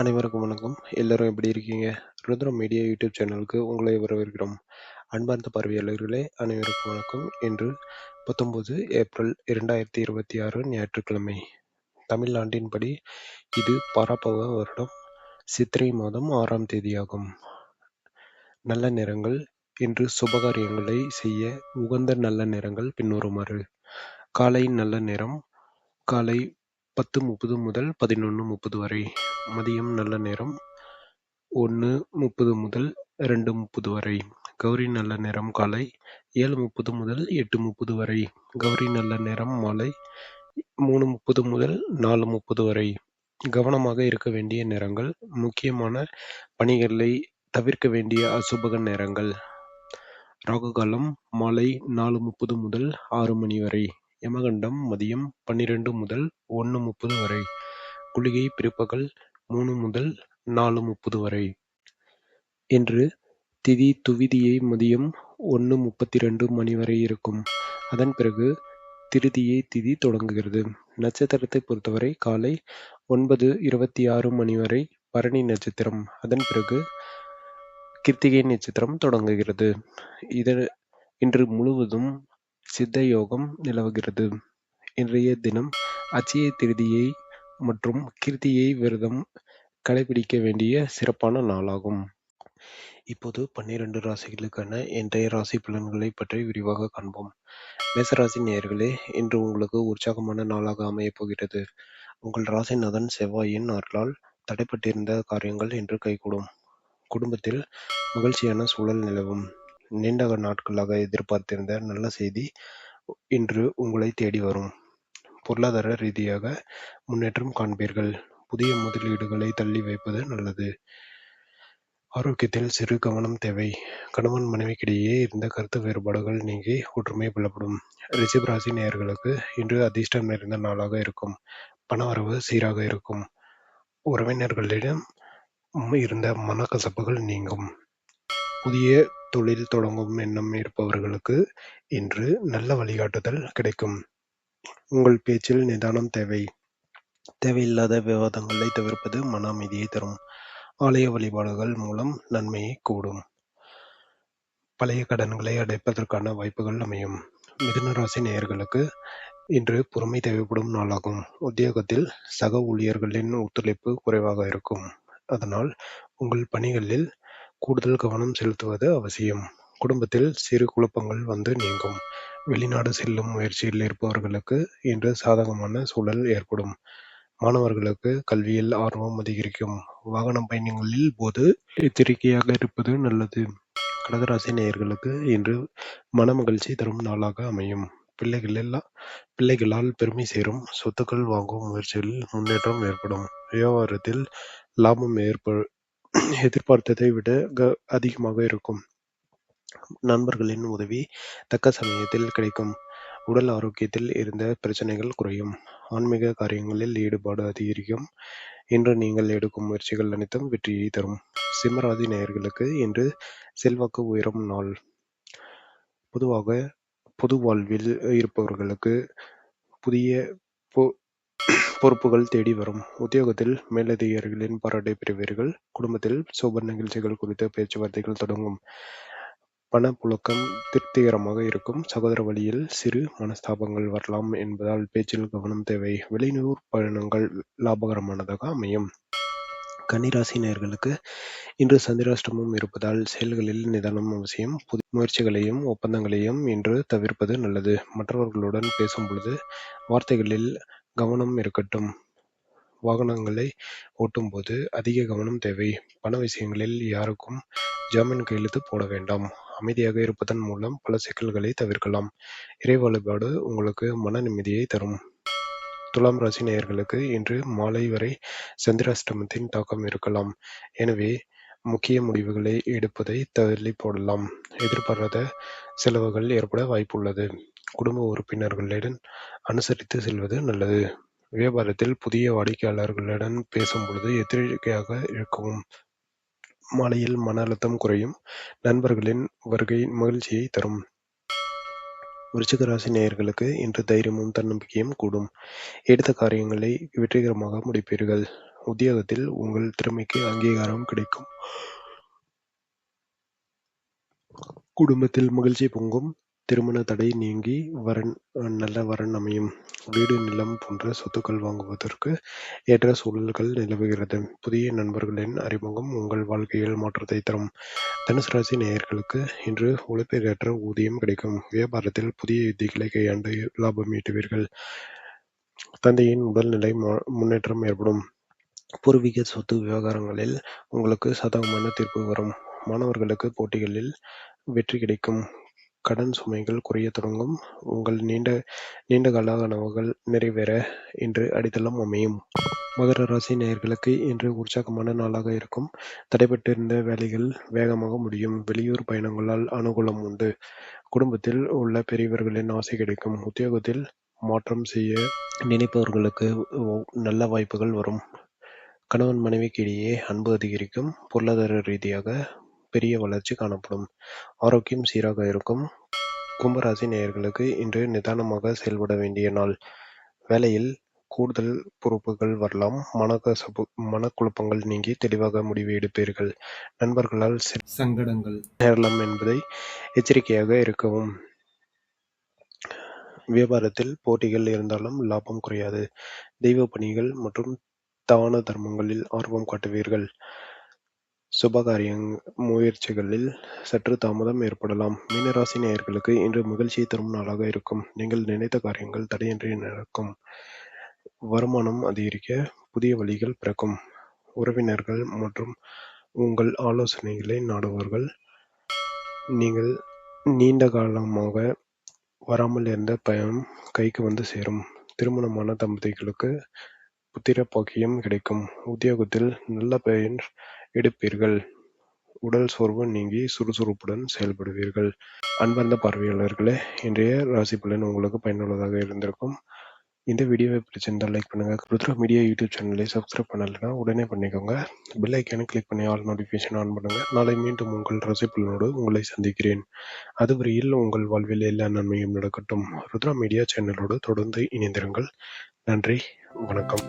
அனைவருக்கும் வணக்கம். எல்லாரும் எப்படி இருக்கீங்க? ருத்ரம் மீடியா யூடியூப் சேனலுக்கு உங்களை வரவேற்கிறோம். அன்பார்ந்த பார்வையாளர்களே, அனைவருக்கும் வணக்கம். இன்று 19 ஏப்ரல் 2026 ஞாயிற்றுக்கிழமை. தமிழ் படி இது பராபவ வருடம் சித்திரை மாதம் 6ஆம் தேதியாகும். நல்ல நேரங்கள். இன்று சுபகாரியங்களை செய்ய உகந்த நல்ல நேரங்கள் பின்வருமாறு. காலை நல்ல நேரம் காலை 10:30 முதல் 11:30 வரை. மதியம் நல்ல நேரம் 1:30 முதல் 2:30 வரை. கௌரி நல்ல நேரம் காலை 7:30 முதல் 8:30 வரை. கௌரி நல்ல நேரம் மாலை 3:30 முதல் 4:30 வரை. கவனமாக இருக்க வேண்டிய நேரங்கள். முக்கியமான பணிகளை தவிர்க்க வேண்டிய அசுபக நேரங்கள். ராகு காலம் மாலை 4:30 முதல் 6 மணி வரை. யமகண்டம் மதியம் 12 முதல் 1:30 வரை. குளிகை பிற்பகல் 3 முதல் 4:30 வரை. இன்று திதி துவிதியை மதியம் 1:32 மணி வரை இருக்கும். அதன் பிறகு திருதியை திதி தொடங்குகிறது. நட்சத்திரத்தை பொறுத்தவரை காலை 9:26 மணி வரை பரணி நட்சத்திரம். அதன் பிறகு கிருத்திகை நட்சத்திரம் தொடங்குகிறது. இன்று முழுவதும் சித்த யோகம் நிலவுகிறது. இன்றைய தினம் அட்சய திருதியை மற்றும் கிருத்திகை விரதம் கடைபிடிக்க வேண்டிய சிறப்பான நாளாகும். இப்போது 12 ராசிகளுக்கான இன்றைய ராசி பலன்களை பற்றி விரிவாக காண்போம். மேசராசி நேயர்களே, இன்று உங்களுக்கு உற்சாகமான நாளாக அமையப் போகிறது. உங்கள் ராசிநாதன் செவ்வாயின் அருளால் தடைப்பட்டிருந்த காரியங்கள் இன்று கைகூடும். குடும்பத்தில் மகிழ்ச்சியான சூழல் நிலவும். நீண்ட நாட்களாக எதிர்பார்த்திருந்த நல்ல செய்தி இன்று உங்களை தேடி வரும். பொருளாதார ரீதியாக முன்னேற்றம் காண்பீர்கள். புதிய முதலீடுகளை தள்ளி வைப்பது நல்லது. ஆரோக்கியத்தில் சிறு கவனம் தேவை. கணவன் மனைவிக்கிடையே இருந்த கருத்து வேறுபாடுகள் நீங்கி ஒற்றுமை பலப்படும். ரிஷப ராசி நேயர்களுக்கு இன்று அதிர்ஷ்டம் நிறைந்த நாளாக இருக்கும். பணவரவு சீராக இருக்கும். உறவினர்களிடம் இருந்த மனக்கசப்புகள் நீங்கும். புதிய தொழில் தொடங்கும் எண்ணம் இருப்பவர்களுக்கு இன்று நல்ல வழிகாட்டுதல் கிடைக்கும். உங்கள் பேச்சில் நிதானம் தேவை. தேவையில்லாத விவாதங்களை தவிர்ப்பது மன அமைதியை தரும். ஆலய வழிபாடுகள் மூலம் நன்மையை கூடும். பழைய கடன்களை அடைப்பதற்கான வாய்ப்புகள் அமையும். மிதுன ராசி நேயர்களுக்கு இன்று பொறுமை தேவைப்படும் நாளாகும். உத்தியோகத்தில் சக ஊழியர்களின் ஒத்துழைப்பு குறைவாக இருக்கும். அதனால் உங்கள் பணிகளில் கூடுதல் கவனம் செலுத்துவது அவசியம். குடும்பத்தில் சிறு குழப்பங்கள் வந்து நீங்கும். வெளிநாடு செல்லும் முயற்சியில் இருப்பவர்களுக்கு இன்று சாதகமான சூழல் ஏற்படும். மாணவர்களுக்கு கல்வியில் ஆர்வம் அதிகரிக்கும். வாகன பயணங்களில் போது எச்சரிக்கையாக இருப்பது நல்லது. கடகராசி நேயர்களுக்கு இன்று மன மகிழ்ச்சி தரும் நாளாக அமையும். பிள்ளைகளால் பெருமை சேரும். சொத்துக்கள் வாங்கும் முயற்சிகளில் முன்னேற்றம் ஏற்படும். வியாபாரத்தில் லாபம் எதிர்பார்த்ததை விட அதிகமாக இருக்கும். நண்பர்களின் உதவி தக்க சமயத்தில் கிடைக்கும். உடல் ஆரோக்கியத்தில் இருந்த பிரச்சனைகள் குறையும். ஆன்மீக காரியங்களில் ஈடுபாடு அதிகரிக்கும். இன்று நீங்கள் எடுக்கும் முயற்சிகள் அனைத்தும் வெற்றியை தரும். சிம்மராசி நேயர்களுக்கு இன்று செல்வாக்கு உயரும் நாள். பொது வாழ்வில் இருப்பவர்களுக்கு புதிய பொறுப்புகள் தேடி வரும். உத்தியோகத்தில் மேலதிகாரிகளின் பாராட்டை பெறுவீர்கள். குடும்பத்தில் சுப நிகழ்ச்சிகள் குறித்த பேச்சுவார்த்தைகள் தொடங்கும். பணப்புழக்கம் திருப்திகரமாக இருக்கும். சகோதர வழியில் சிறு மனஸ்தாபங்கள் வரலாம் என்பதால் பேச்சில் கவனம் தேவை. வெளியூர் பயணங்கள் லாபகரமானதாக அமையும். கன்னிராசி நேயர்களுக்கு இன்று சந்திராஷ்டமம் இருப்பதால் செயல்களில் நிதானம் அவசியம். புதிய முயற்சிகளையும் ஒப்பந்தங்களையும் இன்று தவிர்ப்பது நல்லது. மற்றவர்களுடன் பேசும் பொழுது வார்த்தைகளில் கவனம் இருக்கட்டும். வாகனங்களை ஓட்டும் போது அதிக கவனம் தேவை. பண விஷயங்களில் யாருக்கும் ஜாமீன் கையெழுத்து போட வேண்டாம். அமைதியாக இருப்பதன் மூலம் பல சிக்கல்களை தவிர்க்கலாம். இறை வழிபாடு உங்களுக்கு மன நிம்மதியை தரும். துலாம் ராசி நேயர்களுக்கு இன்று மாலை வரை சந்திராஷ்டமத்தின் தாக்கம் இருக்கலாம். எனவே முக்கிய முடிவுகளை எடுப்பதை தள்ளி போடலாம். எதிர்பாராத செலவுகள் ஏற்பட வாய்ப்புள்ளது. குடும்ப உறுப்பினர்களுடன் அனுசரித்து செல்வது நல்லது. வியாபாரத்தில் புதிய வாடிக்கையாளர்களுடன் பேசும் பொழுது எச்சரிக்கையாக இருக்கவும். மாலையில் மன அழுத்தம் குறையும். நண்பர்களின் வருகை மகிழ்ச்சியை தரும். விருச்சிக ராசி நேயர்களுக்கு இன்று தைரியமும் தன்னம்பிக்கையும் கூடும். எடுத்த காரியங்களை வெற்றிகரமாக முடிப்பீர்கள். உத்தியோகத்தில் உங்கள் திறமைக்கு அங்கீகாரம் கிடைக்கும். குடும்பத்தில் மகிழ்ச்சி பொங்கும். திருமண தடை நீங்கி நல்ல வரன் அமையும். வீடு, நிலம் போன்ற சொத்துக்கள் வாங்குவதற்கு ஏற்ற சூழல்கள் நிலவுகிறது. புதிய நண்பர்களின் அறிமுகம் உங்கள் வாழ்க்கையில் மாற்றத்தை தரும். தனுசு ராசி நேயர்களுக்கு இன்று உழைப்பிற்கேற்ற ஊதியம் கிடைக்கும். வியாபாரத்தில் புதிய யுக்திகளை கையாண்டு லாபம் ஈட்டுவீர்கள். தந்தையின் உடல்நிலை முன்னேற்றம் ஏற்படும். பூர்வீக சொத்து விவகாரங்களில் உங்களுக்கு சாதகமான தீர்ப்பு வரும். மாணவர்களுக்கு போட்டிகளில் வெற்றி கிடைக்கும். கடன் சுமைகள் குறையத் தொடங்கும். உங்கள் நீண்ட கால கனவுகள் நிறைவேற இன்று அடித்தளம் அமையும். மகர ராசி நேயர்களுக்கு இன்று உற்சாகமான நாளாக இருக்கும். தடைபட்டிருந்த வேலைகள் வேகமாக முடியும். வெளியூர் பயணங்களால் அனுகூலம் உண்டு. குடும்பத்தில் உள்ள பெரியவர்களின் ஆசை கிடைக்கும். உத்தியோகத்தில் மாற்றம் செய்ய நினைப்பவர்களுக்கு நல்ல வாய்ப்புகள் வரும். கணவன் மனைவிக்கு இடையே அன்பு அதிகரிக்கும். பொருளாதார ரீதியாக பெரிய வளர்ச்சி காணப்படும். ஆரோக்கியம் சீராக இருக்கும். கும்பராசி நேயர்களுக்கு இன்று நிதானமாக செயல்பட வேண்டிய நாள். வேலையில் கூடுதல் பொறுப்புகள் வரலாம். மனக்குழப்பங்கள் நீங்கி தெளிவாக முடிவு எடுப்பீர்கள். நண்பர்களால் சங்கடங்கள் நேரலாம் என்பதை எச்சரிக்கையாக இருக்கவும். வியாபாரத்தில் போட்டிகள் இருந்தாலும் லாபம் குறையாது. தெய்வ பணிகள் மற்றும் தான தர்மங்களில் ஆர்வம் காட்டுவீர்கள். சுபகாரிய முயற்சிகளில் சற்று தாமதம் ஏற்படலாம். மீனராசி நேயர்களுக்கு இன்று மகிழ்ச்சியை தரும் நாளாக இருக்கும். நீங்கள் நினைத்த காரியங்கள் தடையின்றி நடக்கும். வருமானம் அதிகரிக்க புதிய வழிகள் பிறக்கும். உறவினர்கள் மற்றும் உங்கள் ஆலோசனைகளை நாடுவார்கள். நீங்கள் நீண்ட காலமாக வராமல் இருந்த பயணம் கைக்கு வந்து சேரும். திருமணமான தம்பதிகளுக்கு புத்திர பாக்கியம் கிடைக்கும். உத்தியோகத்தில் நல்ல பெயர் எடுப்பீர்கள். உடல் சோர்வு நீங்கி சுறுசுறுப்புடன் செயல்படுவீர்கள். அன்பார்ந்த பார்வையாளர்களே, இன்றைய ராசி பலன் உங்களுக்கு பயனுள்ளதாக இருந்திருக்கும். இந்த வீடியோவை பிடிச்சிருந்தால் லைக் பண்ணுங்க. ருத்ரா மீடியா யூடியூப் சேனலை சப்ஸ்கிரைப் பண்ணலைன்னா உடனே பண்ணிக்கோங்க. பெல் ஐக்கானை கிளிக் பண்ணி ஆல் நோட்டிஃபிகேஷன் ஆன் பண்ணுங்க. நாளை மீண்டும் உங்கள் ராசி பலனோடு உங்களை சந்திக்கிறேன். அதுவரையில் உங்கள் வாழ்வில் எல்லா நன்மையும் நடக்கட்டும். ருத்ரா மீடியா சேனலோடு தொடர்ந்து இணைந்திருங்கள். நன்றி, வணக்கம்.